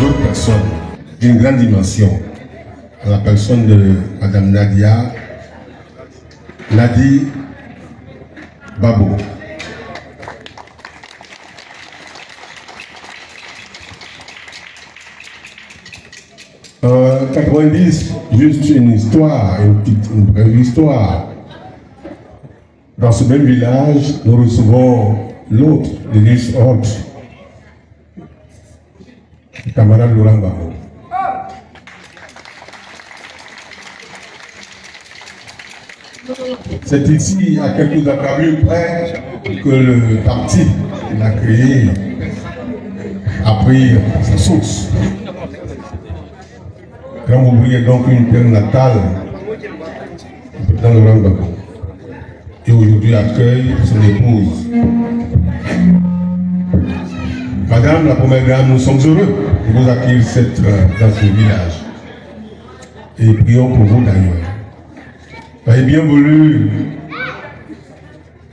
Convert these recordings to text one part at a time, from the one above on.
d'autres personnes d'une grande dimension, à la personne de Madame Nadi Babo. En 90, juste une histoire, une brève histoire. Dans ce même village, nous recevons l'autre, l'Élise Hort, le camarade Laurent Babo. C'est ici, à quelques encablures près, que le parti qu'il a créé a pris sa source. Grand Bouboury est donc une terre natale du président Laurent Gbagbo, et aujourd'hui accueille son épouse. Madame la première dame, nous sommes heureux de vous accueillir dans ce village. Et prions pour vous d'ailleurs. Vous avez bien voulu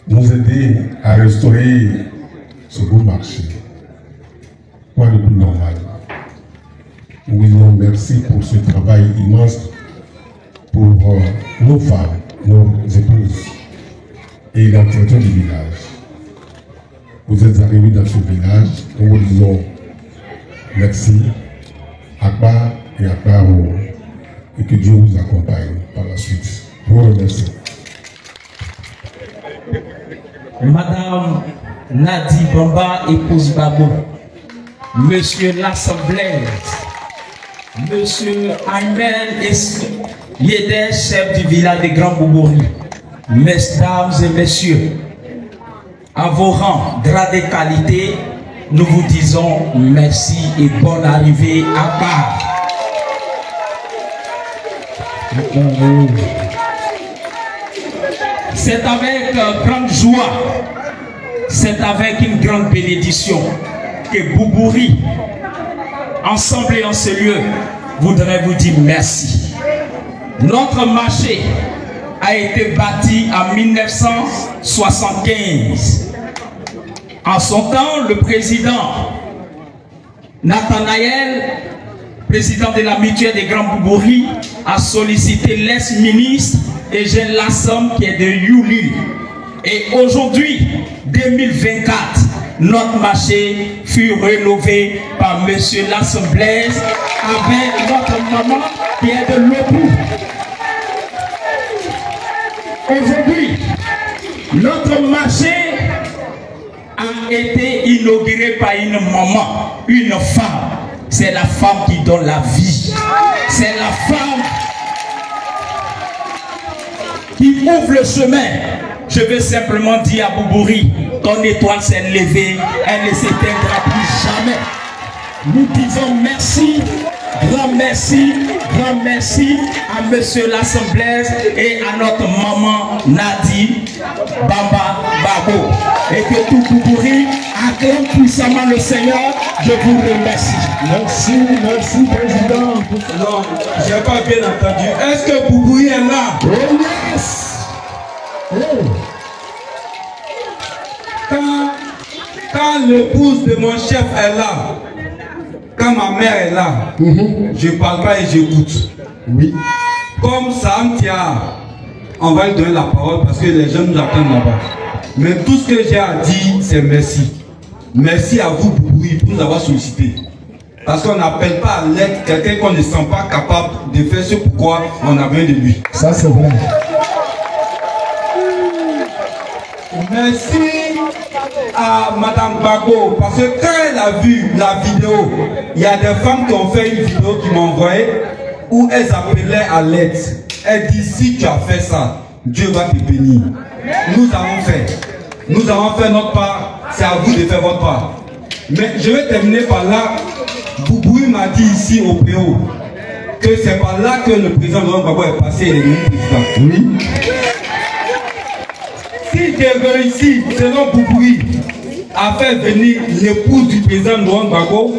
nous aider à restaurer ce beau marché. Quoi de plus normal? Nous vous disons merci pour ce travail immense pour nos femmes, nos épouses et l'entretien du village. Vous êtes arrivés dans ce village, nous vous disons merci, Akbar et Akbaro, et que Dieu vous accompagne par la suite. Je vous remercie. Madame Nadi Bamba, épouse Babo, Monsieur l'Assemblée, Monsieur Aymen Yéder, chef du village de Grand Bouboury, mesdames et messieurs, à vos rangs, grades et qualités, nous vous disons merci et bonne arrivée à Bar. C'est avec grande joie, c'est avec une grande bénédiction que Bouboury, ensemble et en ce lieu, voudrait vous dire merci. Notre marché a été bâti en 1975. En son temps, le président Nathanaël, président de la mutuelle des Grands Bouboury, a sollicité l'ex-ministre Eugène Lassam qui est de Youli. Et aujourd'hui, 2024, notre marché fut rénové par M. Lassam Blaise avec notre maman qui est de Lopou. Aujourd'hui, notre marché a été inauguré par une maman, une femme. C'est la femme qui donne la vie. C'est la femme qui ouvre le chemin. Je veux simplement dire à Bouboury, ton étoile s'est levée, elle ne s'éteindra plus jamais. Nous disons merci, grand merci à Monsieur l'Assemblée et à notre maman Nadi Bamba Babo. Et que tout Bouboury acclame puissamment le Seigneur. Je vous remercie. Merci président. Non, je n'ai pas bien entendu. Est-ce que Bouboury est là? Oh yes. Quand l'épouse de mon chef est là, quand ma mère est là, je ne parle pas et j'écoute. Oui. Comme Sam Tia, on va lui donner la parole parce que les gens nous attendent là-bas. Mais tout ce que j'ai à dire, c'est merci. Merci à vous, Bouboury, pour nous avoir sollicité. Parce qu'on n'appelle pas à l'aide quelqu'un qu'on ne sent pas capable de faire ce pourquoi on a besoin de lui. Ça, c'est vrai. Merci à Madame Bago, parce que quand elle a vu la vidéo, il y a des femmes qui ont fait une vidéo qui m'ont envoyé où elles appelaient à l'aide. Elle dit, si tu as fait ça, Dieu va te bénir. Nous avons fait notre part, c'est à vous de faire votre part. Mais je vais terminer par là. Bouboury m'a dit ici au PO que c'est par là que le président Laurent Gbagbo est passé et est devenu président. Oui. Si j'ai réussi, selon Bouboury, à faire venir l'épouse du président Laurent Gbagbo,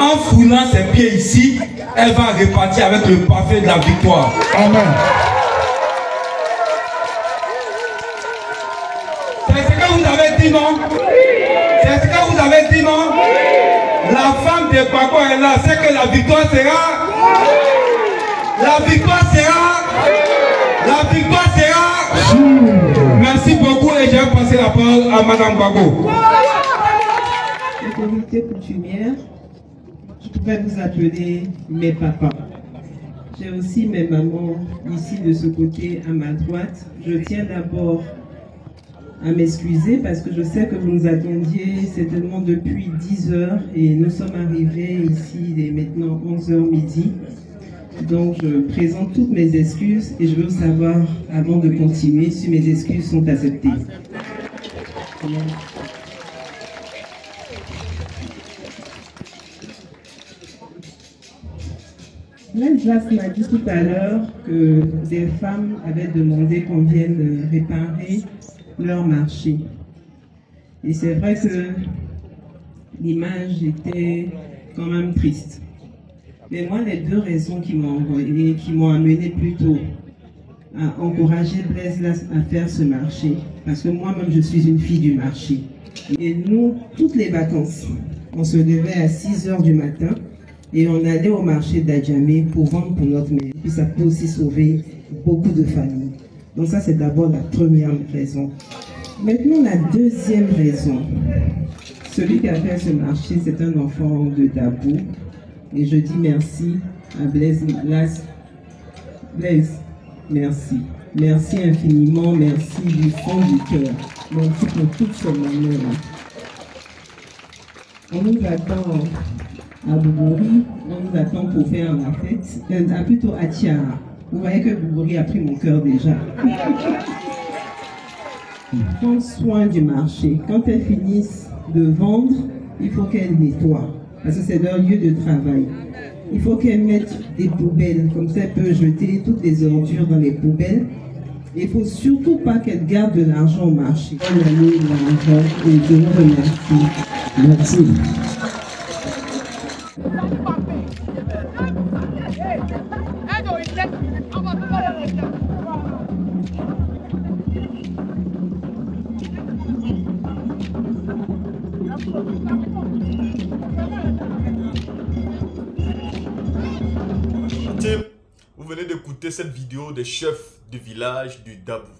en foulant ses pieds ici, elle va repartir avec le parfait de la victoire. Amen. C'est ce que vous avez dit, non? C'est ce que vous avez dit, non? La La femme de Gbagbo est là, c'est que la victoire sera. La victoire sera. La victoire sera. Merci beaucoup et je vais passer la parole à Madame Gbagbo. Autorité coutumière, je pourrais vous appeler mes papas. J'ai aussi mes mamans ici de ce côté à ma droite. Je tiens d'abord à m'excuser parce que je sais que vous nous attendiez certainement depuis 10 heures et nous sommes arrivés ici, il est maintenant 11h midi. Donc je présente toutes mes excuses et je veux savoir, avant de continuer, si mes excuses sont acceptées. Blaise m'a dit tout à l'heure que des femmes avaient demandé qu'on vienne réparer leur marché. Et c'est vrai que l'image était quand même triste. Mais moi, les deux raisons qui m'ont envoyé, qui m'ont amené plutôt à encourager Blaise à faire ce marché, parce que moi-même, je suis une fille du marché. Et nous, toutes les vacances, on se levait à 6 heures du matin et on allait au marché d'Adjamé pour vendre pour notre mère. Puis ça peut aussi sauver beaucoup de familles. Donc ça, c'est d'abord la première raison. Maintenant, la deuxième raison. Celui qui a fait ce marché, c'est un enfant de Dabou. Et je dis merci à Blaise. Blaise, merci. Merci infiniment, merci du fond du cœur. Merci pour toute ce moment-là. On nous attend à Boubouri, on nous attend pour faire la fête, plutôt à Tiara. Vous voyez que Boubouri a pris mon cœur déjà. Prendre soin du marché. Quand elles finissent de vendre, il faut qu'elles nettoient, parce que c'est leur lieu de travail. Il faut qu'elles mettent des poubelles, comme ça elles peuvent jeter toutes les ordures dans les poubelles. Il ne faut surtout pas qu'elles gardent de l'argent au marché. Bonne année, l'argent, et je vous remercie. Merci. Vous venez d'écouter cette vidéo des chefs du village du Dabou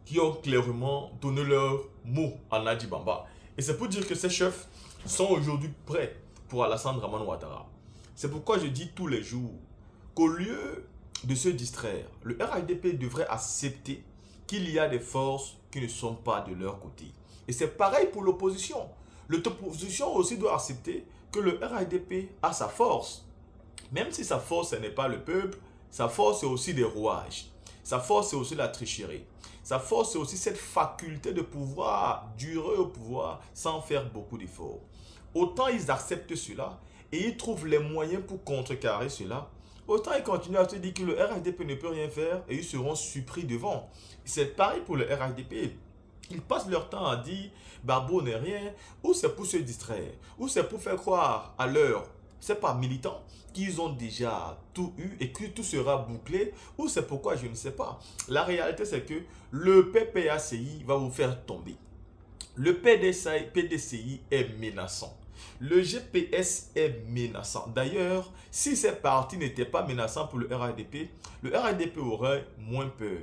qui ont clairement donné leur mot à Nadi Bamba. Et c'est pour dire que ces chefs sont aujourd'hui prêts pour Alassane Dramane Ouattara. C'est pourquoi je dis tous les jours qu'au lieu de se distraire, le RHDP devrait accepter qu'il y a des forces qui ne sont pas de leur côté. Et c'est pareil pour l'opposition. L'opposition aussi doit accepter que le RHDP a sa force. Même si sa force, ce n'est pas le peuple, sa force, c'est aussi des rouages. Sa force, c'est aussi la tricherie. Sa force, c'est aussi cette faculté de pouvoir durer au pouvoir sans faire beaucoup d'efforts. Autant ils acceptent cela et ils trouvent les moyens pour contrecarrer cela, autant ils continuent à se dire que le RHDP ne peut rien faire et ils seront surpris devant. C'est pareil pour le RHDP. Ils passent leur temps à dire « Barbeau n'est rien » ou c'est pour se distraire, ou c'est pour faire croire à leur, c'est pas militant, qu'ils ont déjà tout eu et que tout sera bouclé, ou c'est pourquoi je ne sais pas. La réalité, c'est que le PPACI va vous faire tomber. Le PDCI est menaçant. Le GPS est menaçant. D'ailleurs, si ces partis n'étaient pas menaçants pour le RHDP aurait moins peur.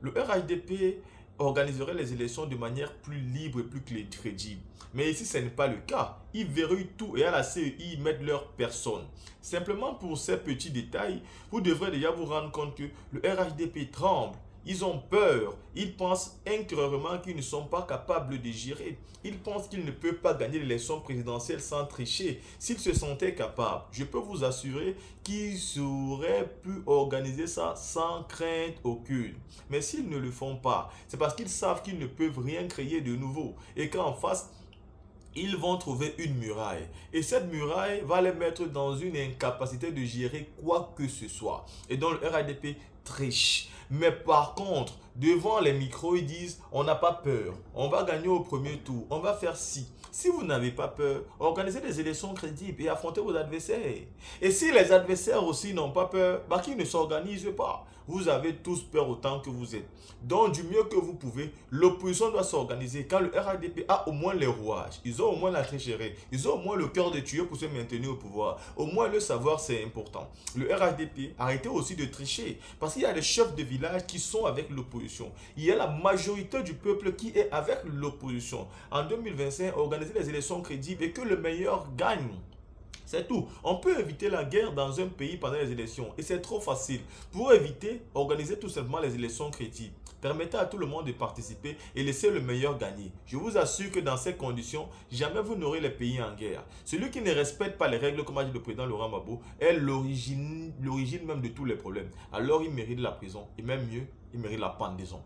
Le RHDP organiserait les élections de manière plus libre et plus crédible. Mais ici, ce n'est pas le cas. Ils verrouillent tout et à la CEI, ils mettent leur personne. Simplement pour ces petits détails, vous devrez déjà vous rendre compte que le RHDP tremble. Ils ont peur. Ils pensent intérieurement qu'ils ne sont pas capables de gérer. Ils pensent qu'ils ne peuvent pas gagner l'élection présidentielle sans tricher. S'ils se sentaient capables, je peux vous assurer qu'ils auraient pu organiser ça sans crainte aucune. Mais s'ils ne le font pas, c'est parce qu'ils savent qu'ils ne peuvent rien créer de nouveau. Et qu'en face, ils vont trouver une muraille. Et cette muraille va les mettre dans une incapacité de gérer quoi que ce soit. Et donc le RHDP triche. Mais par contre, devant les micros, ils disent, on n'a pas peur, on va gagner au premier tour, on va faire ci. Si vous n'avez pas peur, organisez des élections crédibles et affrontez vos adversaires. Et si les adversaires aussi n'ont pas peur, bah qu'ils ne s'organisent pas. Vous avez tous peur autant que vous êtes. Donc, du mieux que vous pouvez, l'opposition doit s'organiser. Quand le RHDP a au moins les rouages, ils ont au moins la tricherie, ils ont au moins le cœur de tuer pour se maintenir au pouvoir. Au moins le savoir, c'est important. Le RHDP, arrêtez aussi de tricher. Parce qu'il y a des chefs de village qui sont avec l'opposition. Il y a la majorité du peuple qui est avec l'opposition. En 2025, organisez les élections crédibles et que le meilleur gagne. C'est tout. On peut éviter la guerre dans un pays pendant les élections. Et c'est trop facile. Pour éviter, organisez tout simplement les élections crédibles. Permettez à tout le monde de participer et laissez le meilleur gagner. Je vous assure que dans ces conditions, jamais vous n'aurez les pays en guerre. Celui qui ne respecte pas les règles, comme a dit le président Laurent Gbagbo, est l'origine même de tous les problèmes. Alors il mérite la prison. Et même mieux, il mérite la pendaison.